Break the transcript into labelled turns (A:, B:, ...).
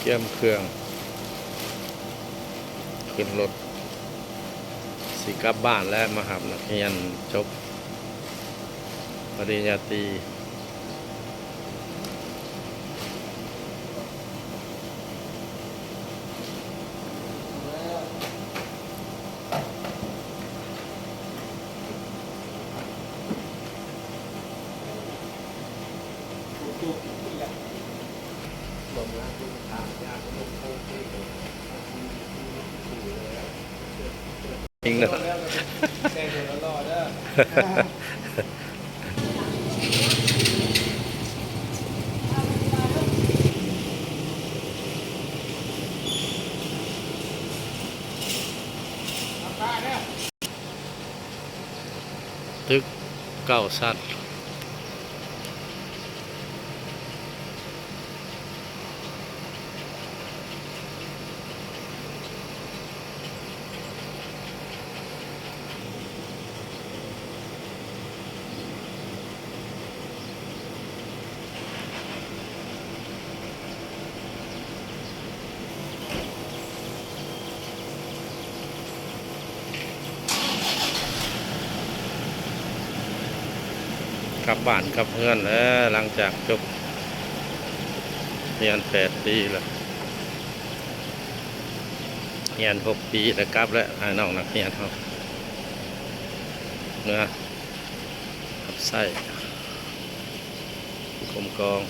A: ตรียมเครื่องขึ้นรถสิกลับบ้านและมาหับนักเรียนจบปริญญาตรีจริงเนอะตึกเก้าสั้นกลับบ้านกลับเพื่อนแล้วหลังจากจบเรียน8 ปีแล้วเรียน6 ปีแล้วกลับแล้วน้องนักเรียนเขาเนื้อขับไส้กลมกอง